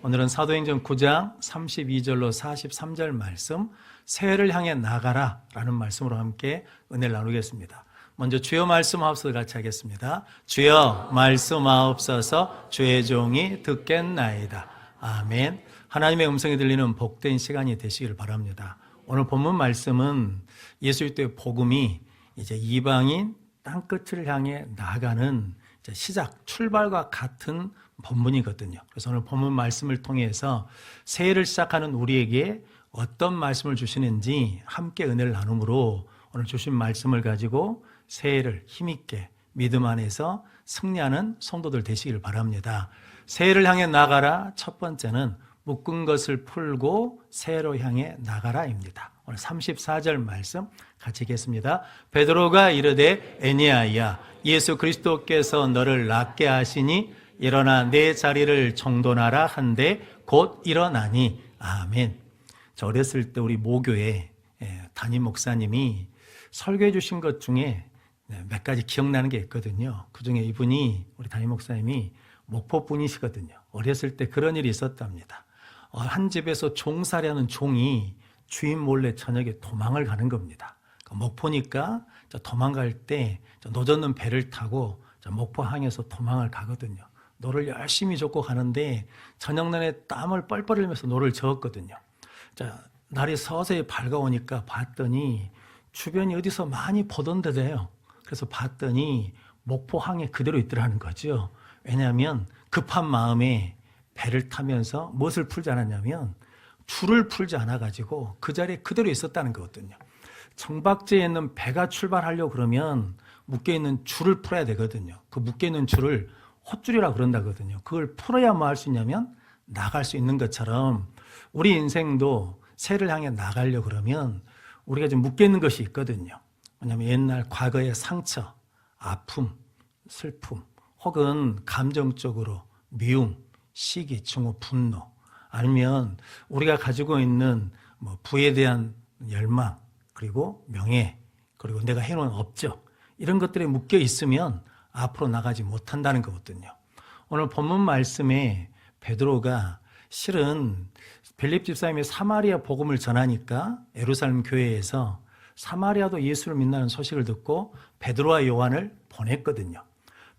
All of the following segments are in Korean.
오늘은 사도행전 9장 32절로 43절 말씀, 새해를 향해 나가라 라는 말씀으로 함께 은혜를 나누겠습니다. 먼저 주여 말씀하옵소서 같이 하겠습니다. 주여 말씀하옵소서, 주의 종이 듣겠나이다. 아멘. 하나님의 음성이 들리는 복된 시간이 되시길 바랍니다. 오늘 본문 말씀은 예수 그리스도의 복음이 이제 이방인 땅끝을 향해 나가는 시작, 출발과 같은 본문이거든요. 그래서 오늘 본문 말씀을 통해서 새해를 시작하는 우리에게 어떤 말씀을 주시는지 함께 은혜를 나눔으로 오늘 주신 말씀을 가지고 새해를 힘있게 믿음 안에서 승리하는 성도들 되시길 바랍니다. 새해를 향해 나가라, 첫 번째는 묶은 것을 풀고 새해로 향해 나가라입니다. 오늘 34절 말씀 같이 읽겠습니다. 베드로가 이르되 에니야야, 예수 그리스도께서 너를 낫게 하시니 일어나 내 자리를 정돈하라 한데 곧 일어나니. 아멘. 저 어렸을 때 우리 모교에 담임 목사님이 설교해 주신 것 중에 몇 가지 기억나는 게 있거든요. 그 중에 이분이, 우리 담임 목사님이 목포 분이시거든요. 어렸을 때 그런 일이 있었답니다. 한 집에서 종살이하는 종이 주인 몰래 저녁에 도망을 가는 겁니다. 목포니까 도망갈 때 노젓는 배를 타고 목포항에서 도망을 가거든요. 노를 열심히 젓고 가는데 저녁 내내 땀을 뻘뻘 흘리면서 노를 저었거든요. 날이 서서히 밝아오니까 봤더니 주변이 어디서 많이 보던데요. 그래서 봤더니 목포항에 그대로 있더라는 거죠. 왜냐하면 급한 마음에 배를 타면서 무엇을 풀지 않았냐면 줄을 풀지 않아가지고 그 자리에 그대로 있었다는 거거든요. 청박제에 있는 배가 출발하려고 그러면 묶여있는 줄을 풀어야 되거든요. 그 묶여있는 줄을 헛줄이라 그런다거든요. 그걸 풀어야 뭐 할 수 있냐면 나갈 수 있는 것처럼 우리 인생도 새를 향해 나가려고 그러면 우리가 좀 묶여있는 것이 있거든요. 왜냐하면 옛날 과거의 상처, 아픔, 슬픔, 혹은 감정적으로 미움, 시기, 증오, 분노, 아니면 우리가 가지고 있는 부에 대한 열망, 그리고 명예, 그리고 내가 해놓은 업적, 이런 것들에 묶여 있으면 앞으로 나가지 못한다는 거거든요. 오늘 본문 말씀에 베드로가 실은 빌립 집사님이 사마리아 복음을 전하니까 예루살렘 교회에서 사마리아도 예수를 믿는 소식을 듣고 베드로와 요한을 보냈거든요.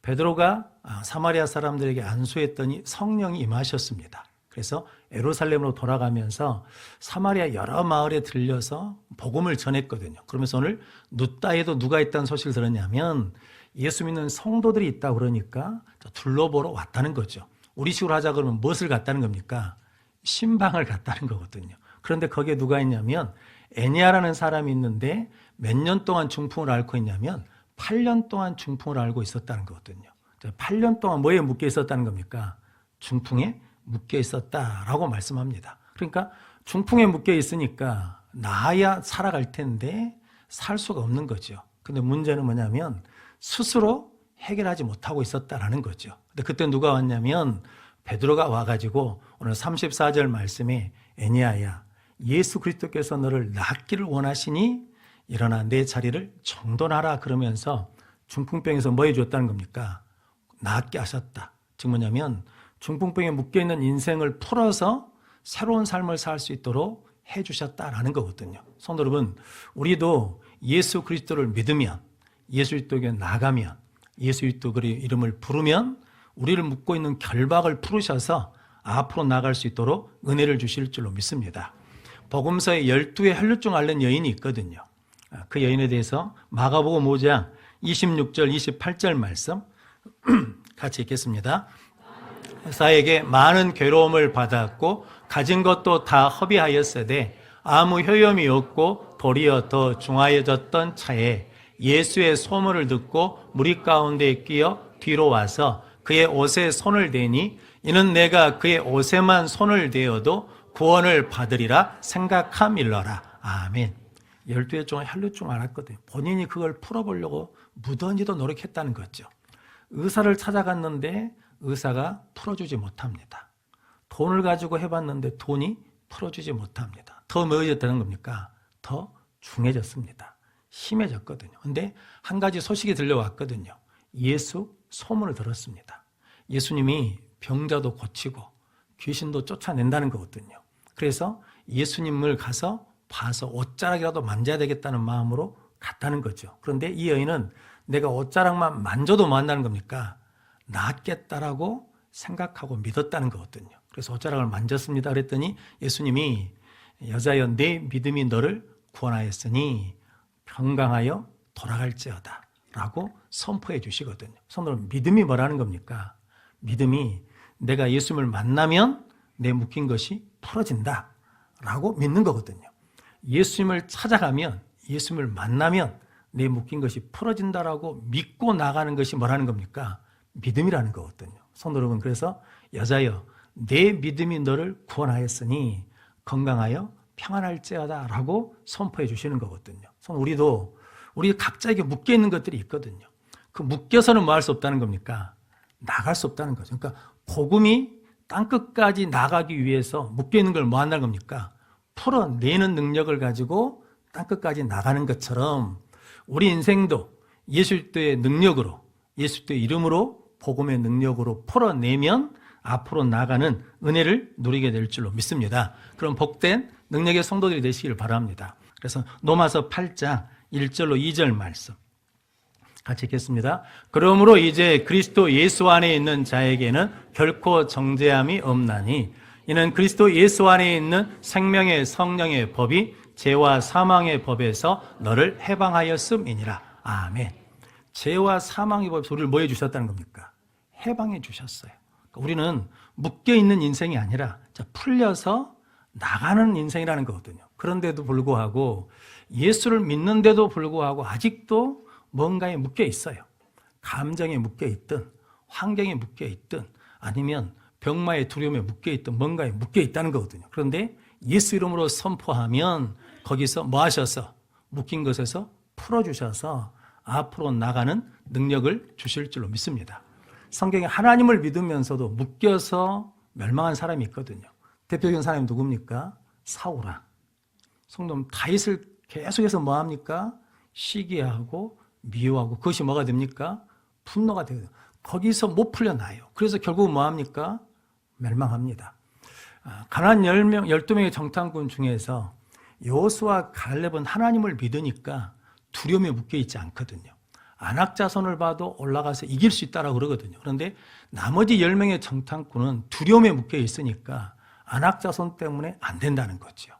베드로가 사마리아 사람들에게 안수했더니 성령이 임하셨습니다. 그래서 예루살렘으로 돌아가면서 사마리아 여러 마을에 들려서 복음을 전했거든요. 그러면서 오늘 누따에도 누가 있다는 소식을 들었냐면 예수 믿는 성도들이 있다 그러니까 둘러보러 왔다는 거죠. 우리 식으로 하자 그러면 무엇을 갔다는 겁니까? 신방을 갔다는 거거든요. 그런데 거기에 누가 있냐면 에니야라는 사람이 있는데 몇 년 동안 중풍을 앓고 있냐면 8년 동안 중풍을 앓고 있었다는 거거든요. 8년 동안 뭐에 묶여 있었다는 겁니까? 중풍에 묶여 있었다라고 말씀합니다. 그러니까 중풍에 묶여 있으니까 나아야 살아갈 텐데 살 수가 없는 거죠. 근데 문제는 뭐냐면 스스로 해결하지 못하고 있었다라는 거죠. 근데 그때 누가 왔냐면 베드로가 와가지고 오늘 34절 말씀에 에니야야, 예수 그리스도께서 너를 낫기를 원하시니 일어나 내 자리를 정돈하라 그러면서 중풍병에서 뭐 해줬다는 겁니까? 낫게 하셨다. 즉 뭐냐면 중풍병에 묶여있는 인생을 풀어서 새로운 삶을 살 수 있도록 해주셨다라는 거거든요. 성도 여러분, 우리도 예수 그리스도를 믿으면, 예수 그리스도에게 나가면, 예수 그리스도의 이름을 부르면 우리를 묶고 있는 결박을 풀으셔서 앞으로 나갈 수 있도록 은혜를 주실 줄로 믿습니다. 복음서에 12의 혈루증 앓는 여인이 있거든요. 그 여인에 대해서 마가복음 5장 26절 28절 말씀 같이 읽겠습니다. 사에게 많은 괴로움을 받았고 가진 것도 다 허비하였으되 아무 효염이 없고 도리어 더 중하여졌던 차에 예수의 소문을 듣고 무리 가운데 끼어 뒤로 와서 그의 옷에 손을 대니 이는 내가 그의 옷에만 손을 대어도 구원을 받으리라 생각함일러라. 아멘. 12회 동안 혈루증 앓았거든요. 본인이 그걸 풀어보려고 무던히도 노력했다는 거죠. 의사를 찾아갔는데 의사가 풀어주지 못합니다. 돈을 가지고 해봤는데 돈이 풀어주지 못합니다. 더 뭐해졌다는 겁니까? 더 중해졌습니다. 심해졌거든요. 근데 한 가지 소식이 들려왔거든요. 예수 소문을 들었습니다. 예수님이 병자도 고치고 귀신도 쫓아낸다는 거거든요. 그래서 예수님을 가서 봐서 옷자락이라도 만져야 되겠다는 마음으로 갔다는 거죠. 그런데 이 여인은 내가 옷자락만 만져도 뭐 한다는 겁니까? 낫겠다라고 생각하고 믿었다는 거거든요. 그래서 옷자락을 만졌습니다. 그랬더니 예수님이 여자여 내 믿음이 너를 구원하였으니 평강하여 돌아갈지어다 라고 선포해 주시거든요. 손으로 믿음이 뭐라는 겁니까? 믿음이 내가 예수님을 만나면 내 묶인 것이 풀어진다 라고 믿는 거거든요. 예수님을 찾아가면, 예수님을 만나면 내 묶인 것이 풀어진다라고 믿고 나가는 것이 뭐라는 겁니까? 믿음이라는 거거든요. 성도 여러분, 그래서 여자여 내 믿음이 너를 구원하였으니 건강하여 평안할지어다 라고 선포해 주시는 거거든요. 우리 각자에게 묶여 있는 것들이 있거든요. 그 묶여서는 뭐 할 수 없다는 겁니까? 나갈 수 없다는 거죠. 그러니까 복음이 땅끝까지 나가기 위해서 묶여 있는 걸 뭐 한다는 겁니까? 풀어내는 능력을 가지고 땅끝까지 나가는 것처럼 우리 인생도 예수 그리스도의 능력으로, 예수 그리스도의 이름으로, 복음의 능력으로 풀어내면 앞으로 나가는 은혜를 누리게 될 줄로 믿습니다. 그럼 복된 능력의 성도들이 되시기를 바랍니다. 그래서 로마서 8장 1절로 2절 말씀 같이 읽겠습니다. 그러므로 이제 그리스도 예수 안에 있는 자에게는 결코 정죄함이 없나니 이는 그리스도 예수 안에 있는 생명의 성령의 법이 죄와 사망의 법에서 너를 해방하였음이니라. 아멘. 죄와 사망의 법에서 우리를 뭐 해주셨다는 겁니까? 해방해 주셨어요. 우리는 묶여있는 인생이 아니라 풀려서 나가는 인생이라는 거거든요. 그런데도 불구하고 예수를 믿는데도 불구하고 아직도 뭔가에 묶여 있어요. 감정에 묶여 있든 환경에 묶여 있든 아니면 병마의 두려움에 묶여 있든 뭔가에 묶여 있다는 거거든요. 그런데 예수 이름으로 선포하면 거기서 뭐 하셔서 묶인 것에서 풀어주셔서 앞으로 나가는 능력을 주실 줄로 믿습니다. 성경에 하나님을 믿으면서도 묶여서 멸망한 사람이 있거든요. 대표적인 사람이 누굽니까? 사울아. 성도 다윗을 계속해서 뭐 합니까? 시기하고 미워하고 그것이 뭐가 됩니까? 분노가 되거든요. 거기서 못 풀려나요. 그래서 결국 뭐 합니까? 멸망합니다. 가나안 12명의 정탐꾼 중에서 여호수아 갈렙은 하나님을 믿으니까 두려움에 묶여 있지 않거든요. 안악자손을 봐도 올라가서 이길 수 있다라고 그러거든요. 그런데 나머지 10명의 정탐꾼은 두려움에 묶여 있으니까 안악자손 때문에 안 된다는 거죠.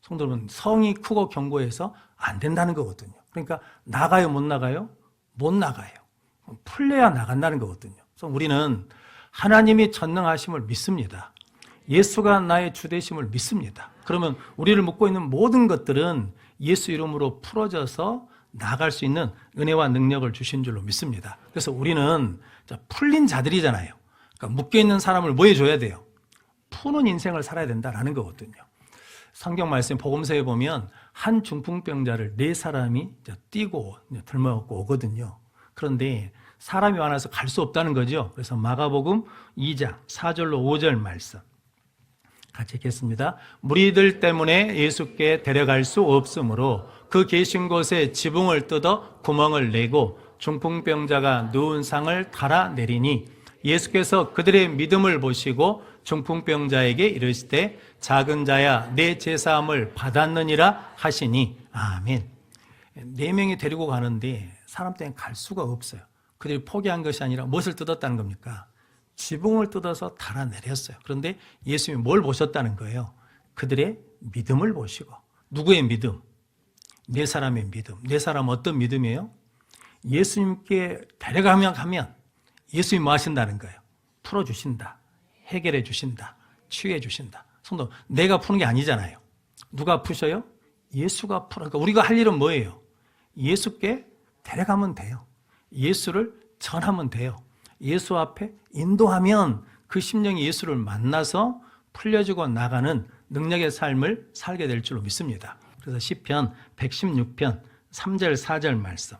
성도 여러분, 성이 크고 견고해서 안 된다는 거거든요. 그러니까 나가요, 못 나가요? 못 나가요. 풀려야 나간다는 거거든요. 그래서 우리는 하나님이 전능하심을 믿습니다. 예수가 나의 주되심을 믿습니다. 그러면 우리를 묶고 있는 모든 것들은 예수 이름으로 풀어져서 나갈 수 있는 은혜와 능력을 주신 줄로 믿습니다. 그래서 우리는 풀린 자들이잖아요. 그러니까 묶여있는 사람을 뭐 해줘야 돼요? 푸는 인생을 살아야 된다는 거거든요. 성경 말씀 복음서에 보면 한 중풍병자를 4사람이 뛰고 들먹고 오거든요. 그런데 사람이 많아서 갈 수 없다는 거죠. 그래서 마가복음 2장 4절로 5절 말씀 같이 읽겠습니다. 무리들 때문에 예수께 데려갈 수 없으므로 그 계신 곳에 지붕을 뜯어 구멍을 내고 중풍병자가 누운 상을 달아내리니 예수께서 그들의 믿음을 보시고 중풍병자에게 이르시되 작은 자야 내 제사함을 받았느니라 하시니 아멘. 4명이 데리고 가는데 사람 때문에 갈 수가 없어요. 그들이 포기한 것이 아니라 무엇을 뜯었다는 겁니까? 지붕을 뜯어서 달아내렸어요. 그런데 예수님이 뭘 보셨다는 거예요? 그들의 믿음을 보시고. 누구의 믿음? 4사람의 믿음. 4사람 어떤 믿음이에요? 예수님께 데려가면 예수님이 뭐 하신다는 거예요? 풀어주신다. 해결해 주신다. 치유해 주신다. 성도, 내가 푸는 게 아니잖아요. 누가 푸셔요? 예수가 풀어. 그러니까 우리가 할 일은 뭐예요? 예수께 데려가면 돼요. 예수를 전하면 돼요. 예수 앞에 인도하면 그 심령이 예수를 만나서 풀려지고 나가는 능력의 삶을 살게 될 줄로 믿습니다. 그래서 시편 116편 3절 4절 말씀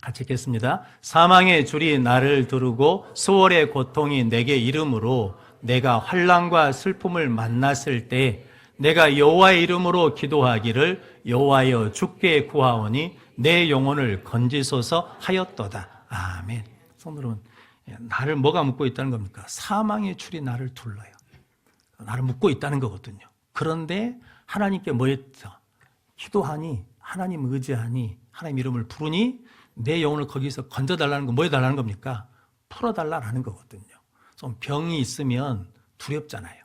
같이 읽겠습니다. 사망의 줄이 나를 두르고 수월의 고통이 내게 이름으로 내가 환난과 슬픔을 만났을 때 내가 여호와의 이름으로 기도하기를 여호와여 주께 구하오니 내 영혼을 건지소서 하였도다. 아멘. 성도 여러분, 나를 뭐가 묶고 있다는 겁니까? 사망의 줄이 나를 둘러요. 나를 묶고 있다는 거거든요. 그런데 하나님께 뭐 했죠? 기도하니, 하나님 의지하니, 하나님 이름을 부르니 내 영혼을 거기서 건져달라는 거, 뭐 해달라는 겁니까? 풀어달라는 거거든요. 병이 있으면 두렵잖아요.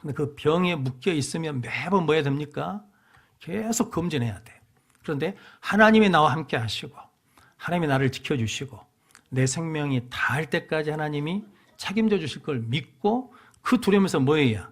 근데 그 병에 묶여 있으면 매번 뭐 해야 됩니까? 계속 검진해야 돼요. 그런데 하나님이 나와 함께 하시고, 하나님이 나를 지켜주시고, 내 생명이 다할 때까지 하나님이 책임져 주실 걸 믿고 그 두려움에서 뭐 해야?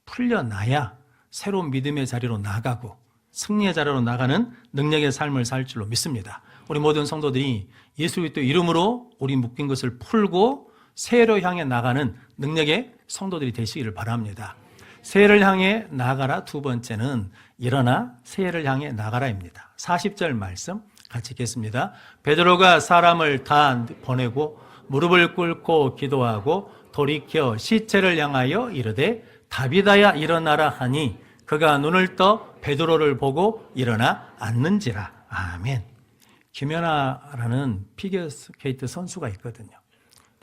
풀려나야 새로운 믿음의 자리로 나가고 승리의 자리로 나가는 능력의 삶을 살 줄로 믿습니다. 우리 모든 성도들이 예수 그리스도 이름으로 우리 묶인 것을 풀고 새해로 향해 나가는 능력의 성도들이 되시기를 바랍니다. 새해를 향해 나가라 두 번째는 일어나 새해를 향해 나가라입니다. 40절 말씀 같이 읽겠습니다. 베드로가 사람을 다 보내고 무릎을 꿇고 기도하고 돌이켜 시체를 향하여 이르되 다비다야 일어나라 하니 그가 눈을 떠 베드로를 보고 일어나 앉는지라. 아멘. 김연아라는 피겨스케이트 선수가 있거든요.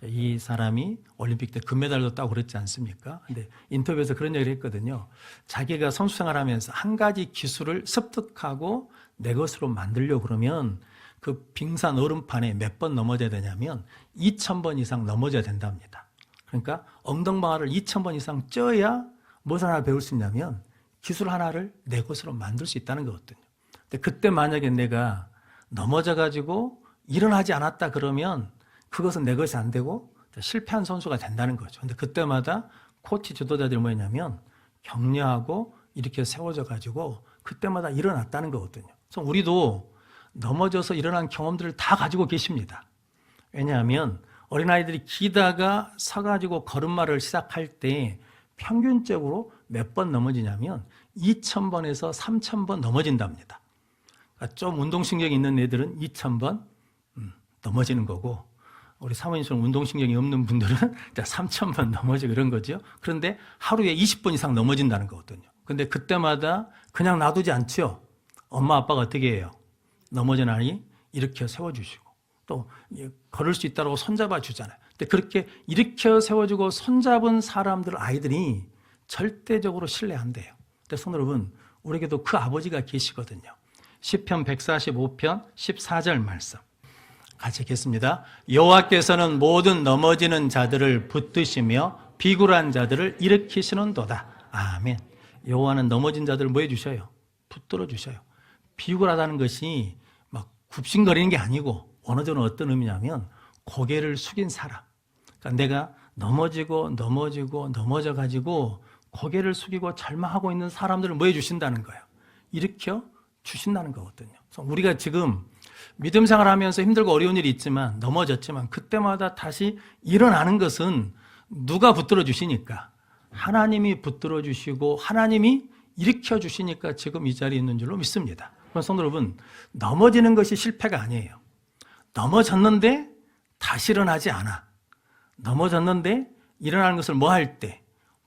이 사람이 올림픽 때 금메달도 따고 그랬지 않습니까? 근데 인터뷰에서 그런 얘기를 했거든요. 자기가 선수 생활하면서 한 가지 기술을 습득하고 내 것으로 만들려고 그러면 그 빙산 얼음판에 몇 번 넘어져야 되냐면 2,000번 이상 넘어져야 된답니다. 그러니까 엉덩방아를 2,000번 이상 쪄야 무엇을 하나 배울 수 있냐면 기술 하나를 내 것으로 만들 수 있다는 거거든요. 근데 그때 만약에 내가 넘어져가지고 일어나지 않았다 그러면 그것은 내 것이 안 되고 실패한 선수가 된다는 거죠. 근데 그때마다 코치 지도자들이 뭐였냐면 격려하고 이렇게 세워져가지고 그때마다 일어났다는 거거든요. 그래서 우리도 넘어져서 일어난 경험들을 다 가지고 계십니다. 왜냐하면 어린아이들이 기다가 서가지고 걸음마를 시작할 때 평균적으로 몇 번 넘어지냐면 2,000번에서 3,000번 넘어진답니다. 그러니까 좀 운동신경이 있는 애들은 2,000번 넘어지는 거고 우리 사모님처럼 운동신경이 없는 분들은 3,000번 넘어지고 이런 거죠. 그런데 하루에 20번 이상 넘어진다는 거거든요. 근데 그때마다 그냥 놔두지 않죠. 엄마 아빠가 어떻게 해요? 넘어진 아이 일으켜 세워주시고 또 걸을 수 있다고 손잡아 주잖아요. 근데 그렇게 일으켜 세워주고 손잡은 사람들 아이들이 절대적으로 신뢰한대요. 근데 성도 여러분, 우리에게도 그 아버지가 계시거든요. 시편 145편 14절 말씀 같이 읽겠습니다. 여호와께서는 모든 넘어지는 자들을 붙드시며 비굴한 자들을 일으키시는도다. 아멘. 여호와는 넘어진 자들을 뭐 해주셔요? 붙들어 주셔요. 비굴하다는 것이 막 굽신거리는 게 아니고 원어적으로 어떤 의미냐면 고개를 숙인 사람. 그러니까 내가 넘어져가지고 고개를 숙이고 절망하고 있는 사람들을 뭐 해주신다는 거예요? 일으켜 주신다는 거거든요. 그래서 우리가 지금 믿음 생활하면서 힘들고 어려운 일이 있지만 넘어졌지만 그때마다 다시 일어나는 것은 누가 붙들어 주시니까? 하나님이 붙들어 주시고 하나님이 일으켜 주시니까 지금 이 자리에 있는 줄로 믿습니다. 그럼 성도 여러분, 넘어지는 것이 실패가 아니에요. 넘어졌는데 다시 일어나지 않아. 넘어졌는데 일어나는 것을 뭐 할 때?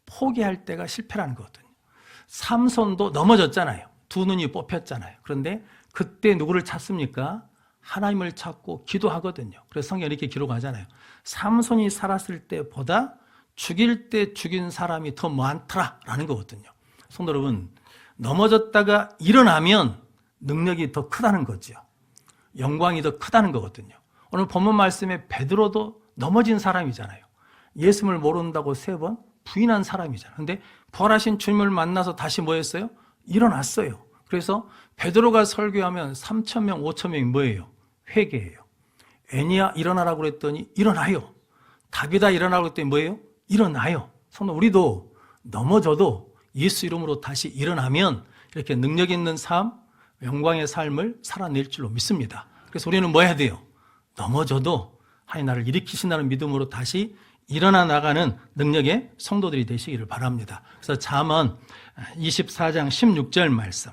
포기할 때가 실패라는 거거든요. 삼손도 넘어졌잖아요. 두 눈이 뽑혔잖아요. 그런데 그때 누구를 찾습니까? 하나님을 찾고 기도하거든요. 그래서 성경에 이렇게 기록하잖아요. 삼손이 살았을 때보다 죽일 때 죽인 사람이 더 많더라라는 거거든요. 성도 여러분, 넘어졌다가 일어나면 능력이 더 크다는 거죠. 영광이 더 크다는 거거든요. 오늘 본문 말씀에 베드로도 넘어진 사람이잖아요. 예수를 모른다고 3번 부인한 사람이잖아요. 근데 부활하신 주님을 만나서 다시 뭐 했어요? 일어났어요. 그래서 베드로가 설교하면 3,000명, 5,000명이 뭐예요? 회개해요. 애니야 일어나라고 그랬더니 일어나요. 다비다 일어나라고 그랬더니 뭐예요? 일어나요. 성도 우리도 넘어져도 예수 이름으로 다시 일어나면 이렇게 능력 있는 삶, 영광의 삶을 살아낼 줄로 믿습니다. 그래서 우리는 뭐 해야 돼요? 넘어져도 하나님 나를 일으키신다는 믿음으로 다시 일어나 나가는 능력의 성도들이 되시기를 바랍니다. 그래서 잠언 24장 16절 말씀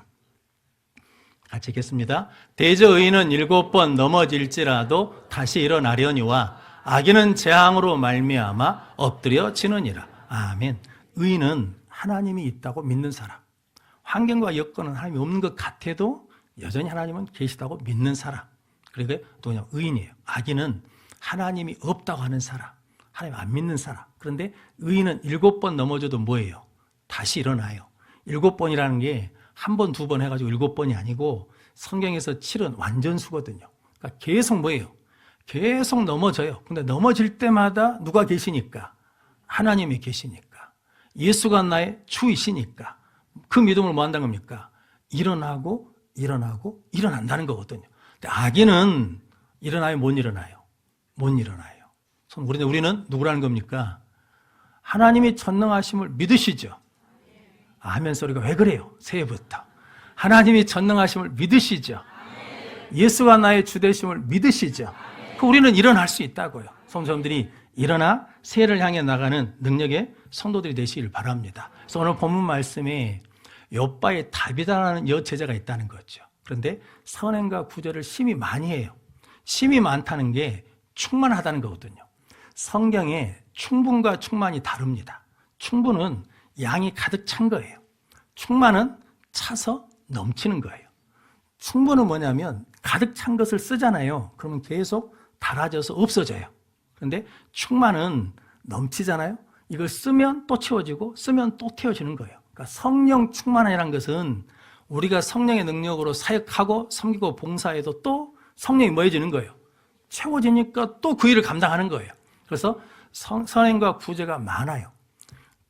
같이 읽겠습니다. 대저 의인은 7번 넘어질지라도 다시 일어나려니와 악인은 재앙으로 말미암아 엎드려지느니라. 아멘. 의인은 하나님이 있다고 믿는 사람, 환경과 여건은 하나님이 없는 것 같아도 여전히 하나님은 계시다고 믿는 사람, 그리고 또 그냥 의인이에요. 악인은 하나님이 없다고 하는 사람, 하나님 안 믿는 사람. 그런데 의인은 7번 넘어져도 뭐예요? 다시 일어나요. 7번이라는 게 한 번, 두 번 해가지고 7번이 아니고 성경에서 7은 완전수거든요. 그러니까 계속 뭐예요? 계속 넘어져요. 근데 넘어질 때마다 누가 계시니까? 하나님이 계시니까. 예수가 나의 주이시니까. 그 믿음을 뭐 한다는 겁니까? 일어나고 일어난다는 거거든요. 근데 악인은 일어나요? 못 일어나요? 못 일어나요. 우리는 누구라는 겁니까? 하나님이 전능하심을 믿으시죠? 아멘 소리가 왜 그래요? 새해부터. 하나님이 전능하심을 믿으시죠? 예수가 나의 주되심을 믿으시죠? 우리는 일어날 수 있다고요. 성도님들이 일어나 새해를 향해 나가는 능력의 성도들이 되시길 바랍니다. 그래서 오늘 본문 말씀에 욥바의 다비다라는 여제자가 있다는 거죠. 그런데 선행과 구제를 심히 많이 해요. 심히 많다는 게 충만하다는 거거든요. 성경에 충분과 충만이 다릅니다. 충분은 양이 가득 찬 거예요. 충만은 차서 넘치는 거예요. 충분은 뭐냐면 가득 찬 것을 쓰잖아요. 그러면 계속 닳아져서 없어져요. 그런데 충만은 넘치잖아요. 이걸 쓰면 또 채워지고 쓰면 또 태워지는 거예요. 그러니까 성령 충만이라는 것은 우리가 성령의 능력으로 사역하고 섬기고 봉사해도 또 성령이 뭐해지는 거예요. 채워지니까 또 그 일을 감당하는 거예요. 그래서 선행과 구제가 많아요.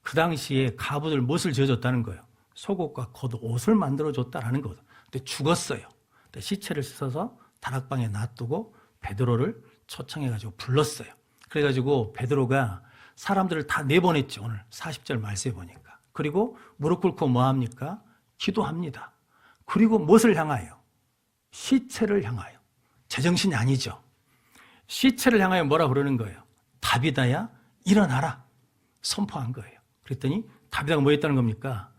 그 당시에 가부들 못을 지어줬다는 거예요. 속옷과 겉옷, 옷을 만들어줬다라는 거거든요. 근데 죽었어요. 근데 시체를 씻어서 다락방에 놔두고 베드로를 초청해가지고 불렀어요. 그래가지고 베드로가 사람들을 다 내보냈죠. 오늘 40절 말씀해 보니까. 그리고 무릎 꿇고 뭐 합니까? 기도합니다. 그리고 무엇을 향하여? 시체를 향하여. 제정신이 아니죠. 시체를 향하여 뭐라 그러는 거예요? 다비다야 일어나라 선포한 거예요. 그랬더니 다비다가 뭐 했다는 겁니까?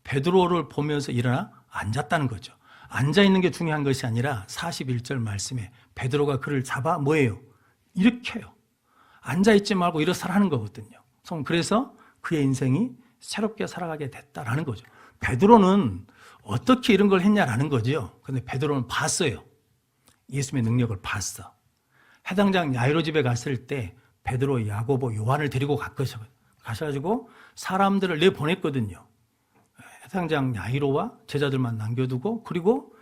베드로를 보면서 일어나 앉았다는 거죠. 앉아있는 게 중요한 것이 아니라 41절 말씀에 베드로가 그를 잡아 뭐예요? 일으켜요. 앉아있지 말고 일어서라는 거거든요. 그래서 그의 인생이 새롭게 살아가게 됐다라는 거죠. 베드로는 어떻게 이런 걸 했냐라는 거죠. 근데 베드로는 봤어요. 예수님의 능력을 봤어. 해당장 야이로 집에 갔을 때 베드로, 야고보, 요한을 데리고 가셔가지고 사람들을 내보냈거든요. 해당장 야이로와 제자들만 남겨두고 그리고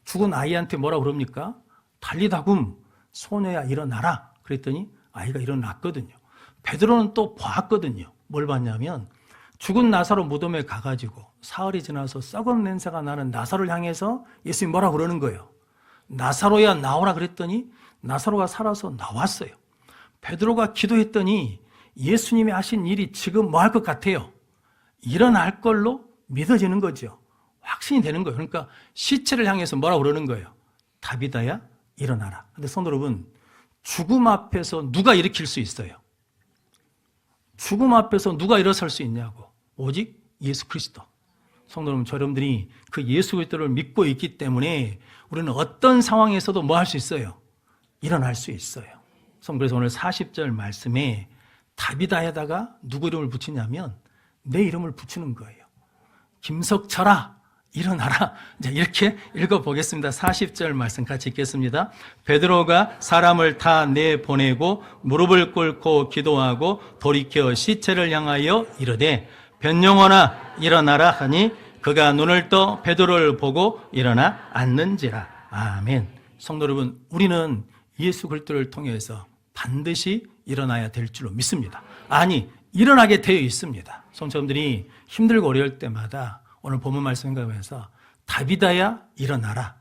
죽은 아이한테 뭐라 그럽니까? 달리다굼 소녀야 일어나라 그랬더니 아이가 일어났거든요. 베드로는 또 봤거든요. 뭘 봤냐면 죽은 나사로 무덤에 가가지고 사흘이 지나서 썩은 냄새가 나는 나사로를 향해서 예수님이 뭐라 그러는 거예요. 나사로야 나오라 그랬더니 나사로가 살아서 나왔어요. 베드로가 기도했더니 예수님이 하신 일이 지금 뭐 할 것 같아요? 일어날 걸로 믿어지는 거죠. 확신이 되는 거예요. 그러니까 시체를 향해서 뭐라 그러는 거예요? 다비다야 일어나라. 근데 성도 여러분, 죽음 앞에서 누가 일으킬 수 있어요? 죽음 앞에서 누가 일어설 수 있냐고. 오직 예수 그리스도. 성도 여러분, 여러분들이 그 예수 그리스도를 믿고 있기 때문에 우리는 어떤 상황에서도 뭐 할 수 있어요? 일어날 수 있어요. 그래서 오늘 40절 말씀에 다비다에다가 누구 이름을 붙이냐면 내 이름을 붙이는 거예요. 김석철아 일어나라. 이제 이렇게 읽어보겠습니다. 40절 말씀 같이 읽겠습니다. 베드로가 사람을 다 내보내고 무릎을 꿇고 기도하고 돌이켜 시체를 향하여 이르되 변영혼아 일어나라 하니 그가 눈을 떠 베드로를 보고 일어나 앉는지라. 아멘. 성도 여러분, 우리는 예수 그리스도를 통해서 반드시 일어나야 될 줄로 믿습니다. 아니, 일어나게 되어 있습니다. 성도님들이 힘들고 어려울 때마다 오늘 본문 말씀 생각하면서 다비다야 일어나라.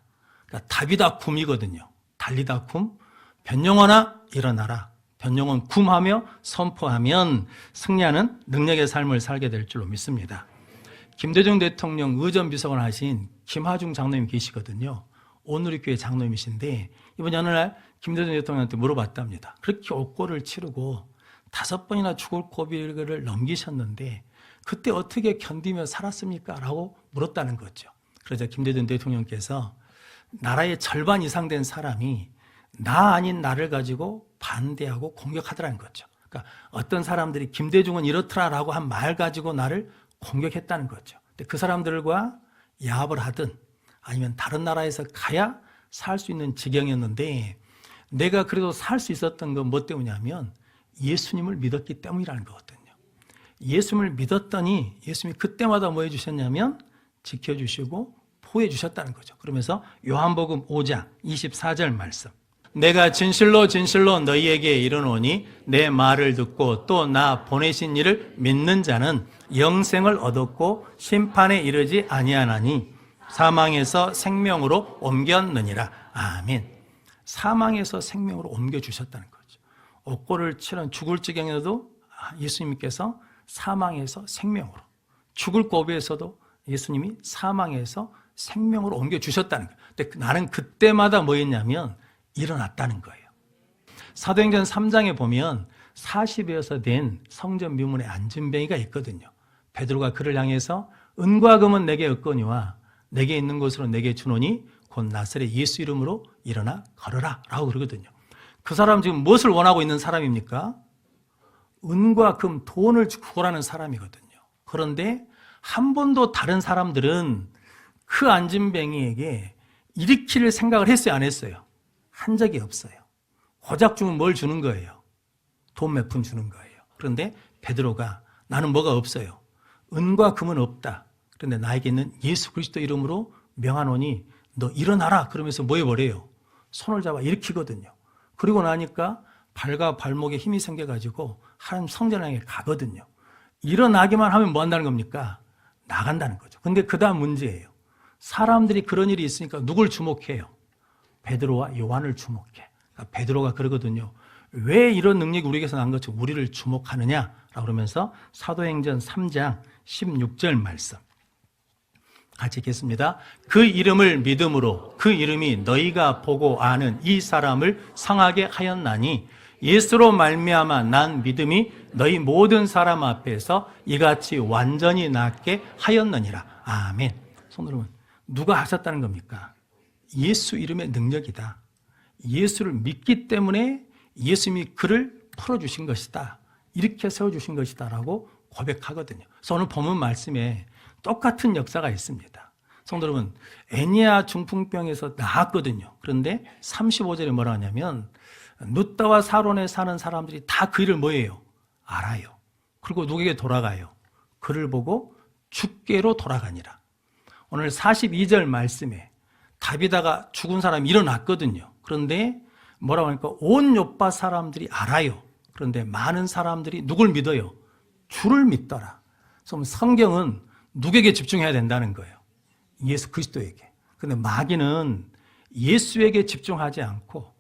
그러니까 다비다 굼이거든요. 달리다 굼, 변영혼아 일어나라. 변영혼 굼하며 선포하면 승리하는 능력의 삶을 살게 될 줄로 믿습니다. 김대중 대통령 의전비서관 하신 김하중 장로님 계시거든요. 온누리교회 장로님이신데 이번 어느 날 김대중 대통령한테 물어봤답니다. 그렇게 옥고를 치르고 5번이나 죽을 고비를 넘기셨는데 그때 어떻게 견디며 살았습니까? 라고 물었다는 거죠. 그래서 김대중 대통령께서 나라의 절반 이상 된 사람이 나 아닌 나를 가지고 반대하고 공격하더라는 거죠. 그러니까 어떤 사람들이 김대중은 이렇더라라고 한 말 가지고 나를 공격했다는 거죠. 근데 그 사람들과 야합을 하든 아니면 다른 나라에서 가야 살 수 있는 지경이었는데 내가 그래도 살 수 있었던 건 뭐 때문이냐면 예수님을 믿었기 때문이라는 거거든요. 예수님을 믿었더니 예수님이 그때마다 뭐 해주셨냐면 지켜주시고 보호해주셨다는 거죠. 그러면서 요한복음 5장 24절 말씀, 내가 진실로 진실로 너희에게 이르노니 내 말을 듣고 또 나 보내신 이를 믿는 자는 영생을 얻었고 심판에 이르지 아니하나니 사망에서 생명으로 옮겼느니라. 아멘. 사망에서 생명으로 옮겨주셨다는 거죠. 옥고를 치른 죽을 지경에도 예수님께서 사망에서 생명으로, 죽을 고비에서도 예수님이 사망에서 생명으로 옮겨주셨다는 거예요. 근데 나는 그때마다 뭐 했냐면 일어났다는 거예요. 사도행전 3장에 보면 40여서 된 성전 미문의 안진뱅이가 있거든요. 베드로가 그를 향해서 은과 금은 내게 없거니와 내게 있는 것으로 내게 주노니 곧 나사렛 예수 이름으로 일어나 걸어라 라고 그러거든요. 그 사람 지금 무엇을 원하고 있는 사람입니까? 은과 금, 돈을 구걸하는 사람이거든요. 그런데 한 번도 다른 사람들은 그 안진뱅이에게 일으킬 생각을 했어요, 안 했어요? 한 적이 없어요. 고작 주면 뭘 주는 거예요? 돈 몇 푼 주는 거예요. 그런데 베드로가 나는 뭐가 없어요? 은과 금은 없다. 그런데 나에게 있는 예수 그리스도 이름으로 명하노니 너 일어나라. 그러면서 뭐 해버려요? 손을 잡아 일으키거든요. 그리고 나니까 발과 발목에 힘이 생겨가지고 하나님 성전을 향해 가거든요. 일어나기만 하면 뭐 한다는 겁니까? 나간다는 거죠. 근데 그 다음 문제예요. 사람들이 그런 일이 있으니까 누굴 주목해요? 베드로와 요한을 주목해. 그러니까 베드로가 그러거든요. 왜 이런 능력이 우리에게서 난 것처럼 우리를 주목하느냐? 라고 그러면서 사도행전 3장 16절 말씀 같이 읽겠습니다. 그 이름을 믿음으로 그 이름이 너희가 보고 아는 이 사람을 성하게 하였나니 예수로 말미암아 난 믿음이 너희 모든 사람 앞에서 이같이 완전히 낫게 하였느니라. 아멘. 손 들으면 누가 하셨다는 겁니까? 예수 이름의 능력이다. 예수를 믿기 때문에 예수님이 그를 풀어주신 것이다. 이렇게 세워주신 것이다 라고 고백하거든요. 그래서 오늘 본문 말씀에 똑같은 역사가 있습니다. 성도 여러분, 애니아 중풍병에서 나았거든요. 그런데 35절에 뭐라 하냐면 룻다와 사론에 사는 사람들이 다 그 일을 뭐예요? 알아요. 그리고 누구에게 돌아가요? 그를 보고 죽게로 돌아가니라. 오늘 42절 말씀에 다비다가 죽은 사람이 일어났거든요. 그런데 뭐라고 하니까 온 요파 사람들이 알아요. 그런데 많은 사람들이 누굴 믿어요? 주를 믿더라. 그래서 성경은 누구에게 집중해야 된다는 거예요? 예수 그리스도에게. 그런데 마귀는 예수에게 집중하지 않고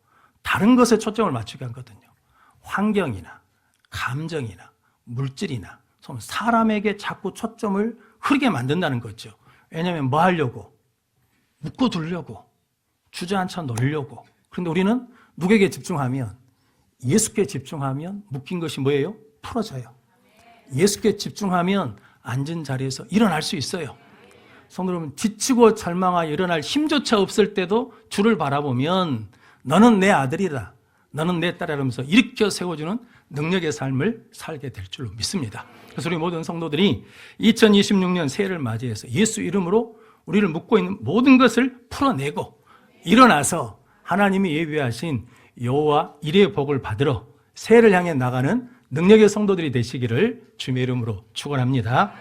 다른 것에 초점을 맞추게 하거든요. 환경이나 감정이나 물질이나 사람에게 자꾸 초점을 흐르게 만든다는 거죠. 왜냐하면 뭐 하려고? 묶어두려고, 주저앉혀 놓으려고. 그런데 우리는 누구에게 집중하면, 예수께 집중하면 묶인 것이 뭐예요? 풀어져요. 예수께 집중하면 앉은 자리에서 일어날 수 있어요. 성도 여러분, 지치고 절망하여 일어날 힘조차 없을 때도 주를 바라보면 너는 내 아들이다, 너는 내 딸이라 하면서 일으켜 세워주는 능력의 삶을 살게 될 줄로 믿습니다. 그래서 우리 모든 성도들이 2026년 새해를 맞이해서 예수 이름으로 우리를 묶고 있는 모든 것을 풀어내고 일어나서 하나님이 예비하신 여호와 일의 복을 받으러 새해를 향해 나가는 능력의 성도들이 되시기를 주님의 이름으로 축원합니다.